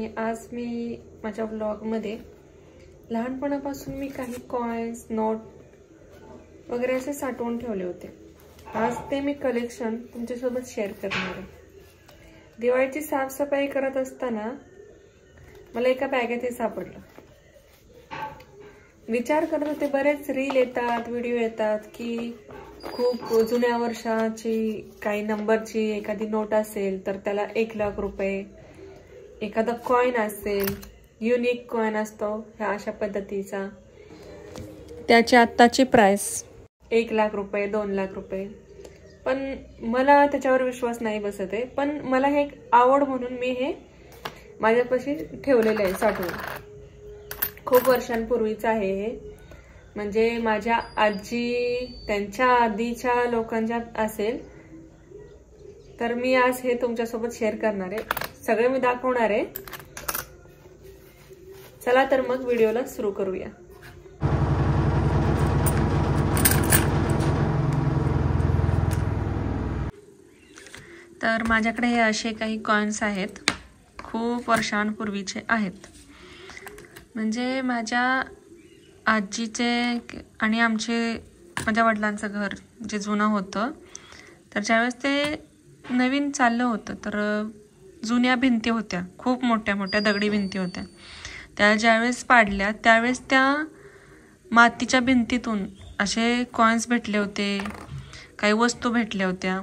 आणि आज मी माझ्या व्लॉगमध्ये लहानपणापासून मी काही कॉइन्स नोट वगैरे असे साठवून ठेवले होते। आज ते मी कलेक्शन तुमच्यासोबत शेअर करणार आहे। दिवाळीची साफसफाई करत असताना मला एका बॅगेत हे सापडलं। विचार करत होते, बरेच रील येतात, व्हिडिओ येतात की खूप जुन्या वर्षाची काही नंबरची एखादी नोट असेल तर त्याला 1 लाख रुपये, एखादा कॉइन असेल युनिक कॉइन असतो ह्या अशा पद्धतीचा, त्याची आत्ताची प्राइस 1 लाख रुपये 2 लाख रुपये। पण मला त्याच्यावर विश्वास नाही बसत आहे, पण मला हे आवड म्हणून मी हे माझ्यापाशी ठेवलेलं आहे साठवून। खूप वर्षांपूर्वीचं आहे हे, म्हणजे माझ्या आजी त्यांच्या आधीच्या लोकांच्या असेल। तर मी आज हे तुमच्यासोबत शेअर करणार आहे, सगळे मी दाखवणार आहे। चला तर मग व्हिडिओला सुरू करूया। तर माझ्याकडे हे असे काही कॉइन्स आहेत, खूप वर्षांपूर्वीचे आहेत। म्हणजे माझ्या आजीचे आणि माझ्या वडिलांचं घर जे जुनं होतं, तर ज्यावेळेस ते नवीन चाललं होतं तर जुन्या भिंती होत्या, खूप मोठ्या मोठ्या दगडी भिंती होत्या। त्या ज्यावेळेस पाडल्या त्यावेळेस त्या मातीच्या भिंतीतून असे कॉइन्स भेटले होते, काही वस्तू भेटल्या होत्या।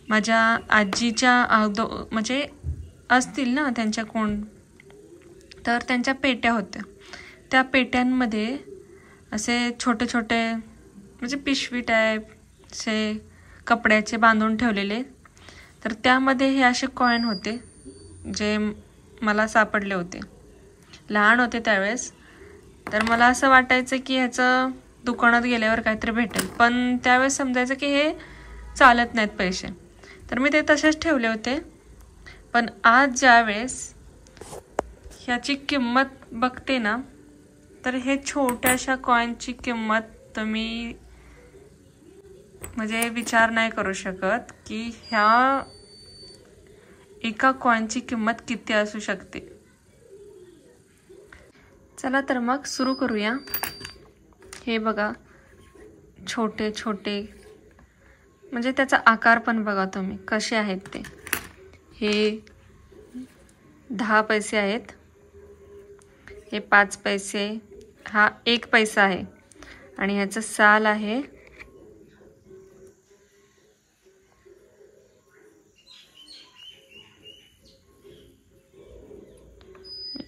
माझ्या आजीच्या म्हणजे असतील ना त्यांच्या कोण, तर त्यांच्या पेट्या होत्या। त्या पेट्यांमध्ये असे छोटे छोटे म्हणजे पिशवी टाईप असे कपड्याचे बांधून ठेवलेले, तर त्यामध्ये हे असे कॉइन होते जे मला सापडले होते। लहान होते त्यावेळेस, तर मला असं वाटायचं की ह्याचं दुकानात गेल्यावर काहीतरी भेटेल, पण त्यावेळेस समजायचं की हे चालत नाहीत पैसे, तर मी ते तसेच ठेवले होते। पण आज ज्यावेळेस ह्याची किंमत बघते ना, तर हे छोट्याशा कॉइनची किंमत तुम्ही म्हणजे विचार नाही करू शकत की ह्या एका कॉइनची किंमत किती असू शकते। चला तर मग सुरू करूया। हे बघा, छोटे छोटे म्हणजे त्याचा आकार पण बघा तुम्ही कसे आहेत ते। हे 10 पैसे आहेत, हे 5 पैसे, हा 1 पैसा आहे आणि ह्याचं साल आहे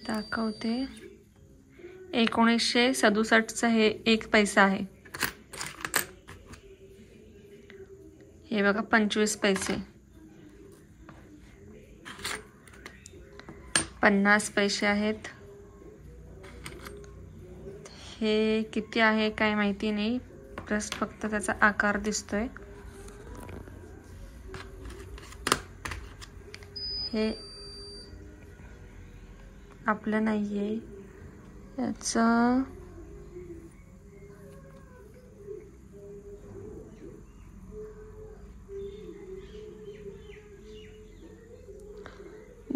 दाखवते 1967चं हे 1 पैसा आहे। हे बघा 25 पैसे, 50 पैसे आहेत। हे किती आहे काय माहिती नाही, जस्ट फक्त त्याचा आकार दिसतोय। हे आपलं नाहीये, याचं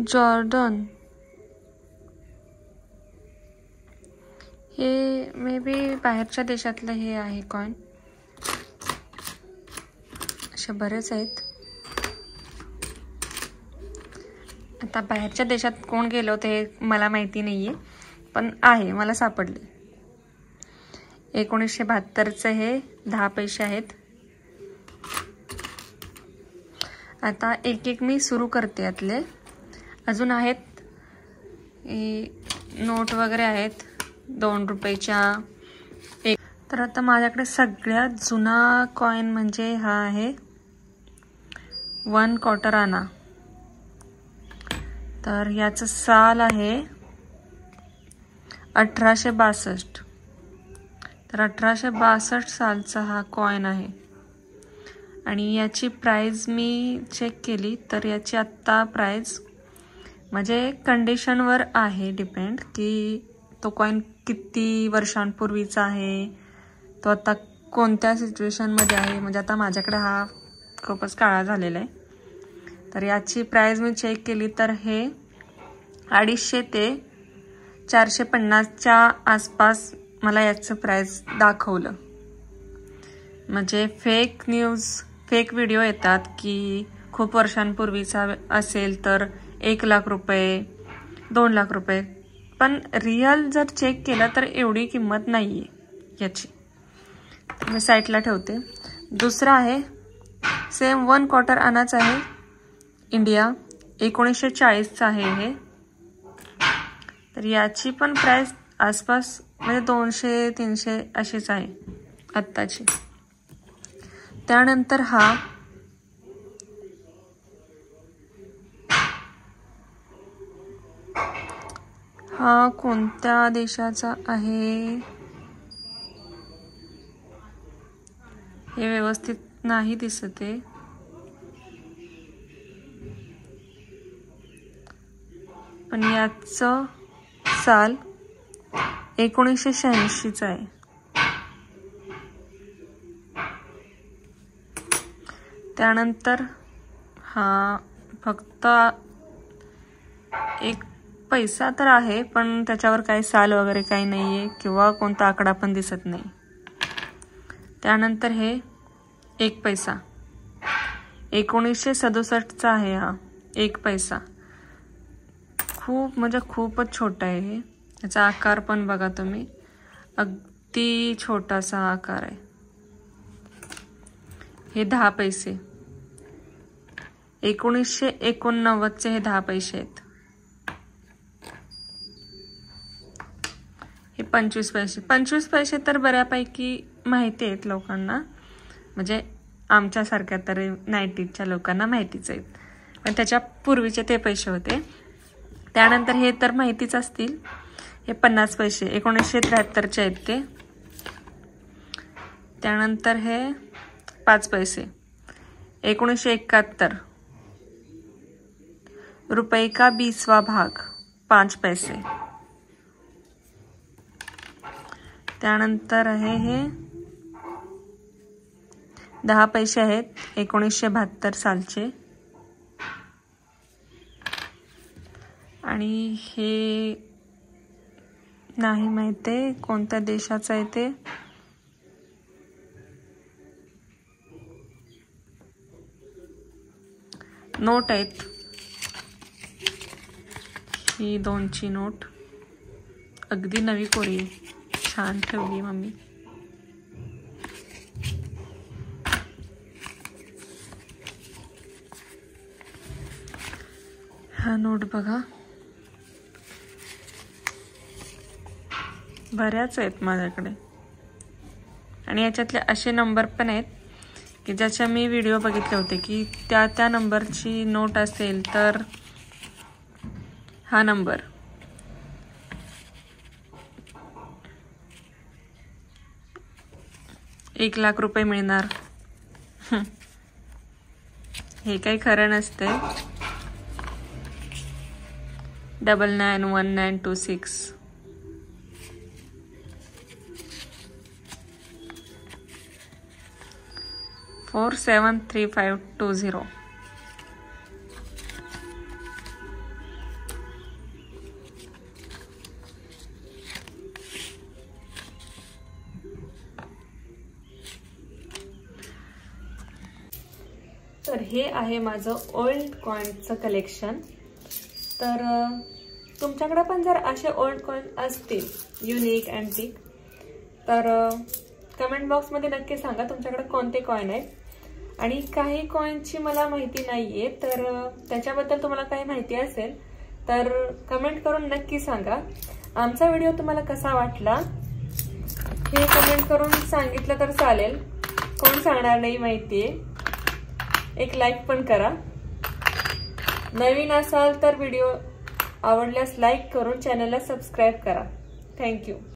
जॉर्डन, हे मे बी बाहेरच्या देशातलं हे आहे कॉइन। असे बरेच आहेत। आता बाहेरच्या देशात कोण गेलो ते मला माहिती नाहीये, पण आहे, मला सापडले। 1972चं हे 10 पैसे आहेत। आता एक एक मी सुरू करते, यातले अजून आहेत नोट वगैरे आहेत 2 रुपयाच्या 1। तर आता माझ्याकडे सगळ्यात जुना कॉइन म्हणजे हा आहे 1 क्वार्टर आना। तर याचं साल आहे 1862। तर 1862 सालचा हा कॉइन आहे आणि याची प्राइस मी चेक केली तर याची आत्ता प्राइस म्हणजे कंडिशनवर आहे डिपेंड की तो कॉइन किती वर्षांपूर्वीचा आहे, तो आता कोणत्या सिच्युएशनमध्ये आहे। म्हणजे आता माझ्याकडे हा खूपच काळा झालेला आहे, तर याची प्राइस मी चेक केली तर हे 250 ते 450च्या आसपास मला याचं प्राइस दाखवलं. म्हणजे फेक न्यूज, फेक व्हिडिओ येतात की खूप वर्षांपूर्वीचा असेल तर 1 लाख रुपये, 2 लाख रुपये, पण रिअल जर चेक केलं तर एवढी किंमत नाही आहे याची. मी साईडला ठेवते. दुसरा आहे सेम 1/4 आणाच आहे, इंडिया, 1940चा आहे हे. तर याची पण प्राइस आसपास म्हणजे 200-300 अशीच आहे आत्ताची. त्यानंतर हा कोणत्या देशाचा आहे हे व्यवस्थित नाही दिसत आहे. पण याचं साल 1986चा आहे. त्यानंतर हा फक्त 1 पैसा तर आहे, पण त्याच्यावर काही साल वगैरे काही नाही आहे किंवा कोणता आकडा पण दिसत नाही. त्यानंतर हे 1 पैसा 1967चा आहे हा 1 पैसा. खूप म्हणजे खूपच छोटा आहे हे. याचा आकार पण बघा तुम्ही, अगदी छोटासा आकार आहे. हे 10 पैसे 1989चे हे 10 पैसे आहेत. हे 25 पैसे. 25 पैसे तर बऱ्यापैकी माहिती आहेत लोकांना, म्हणजे आमच्यासारख्या तर 90च्या लोकांना माहितीच आहेत, पण त्याच्या पूर्वीचे ते पैसे होते. त्यानंतर हे तर माहितीच असतील. हे 50 पैसे 1973चे आहेत ते. त्यानंतर हे 5 पैसे 1971, रुपये का 20वां भाग 5 पैसे. त्यानंतर आहे हे 10 पैसे आहेत 1972 सालचे. आणि हे नाही माहिती आहे कोणत्या देशाचं आहे ते. नोट आहेत, ही 2ची नोट अगदी नवी कोरी, छान ठेवली मम्मी. हा नोट बघा, बऱ्याच आहेत माझ्याकडे. आणि याच्यातले असे नंबर पण आहेत की ज्याच्या मी व्हिडिओ बघितले होते की त्या नंबरची नोट असेल तर हा नंबर, ₹1,00,000 मिळणार. हे काही खरं नसते. 991926 473520. तर हे आहे माझं ओल्ड कॉइनचं कलेक्शन. तर तुमच्याकडे पण जर असे ओल्ड कॉइन असतील युनिक अँटिक तर कमेंट बॉक्समध्ये नक्की सांगा तुमच्याकडे कोणते कॉइन आहेत. आणि काही कॉइनची मला माहिती नाहीये, तर त्याच्याबद्दल तुम्हाला काही माहिती असेल तर कमेंट करून नक्की सांगा. आमचा व्हिडिओ तुम्हाला कसा वाटला हे कमेंट करून सांगितलं तर चालेल, कोण सांगणार नाही माहितीये. एक लाईक पण करा. नवीन असाल तर व्हिडिओ आवडल्यास लाईक करून चॅनलला सबस्क्राईब करा. थँक्यू.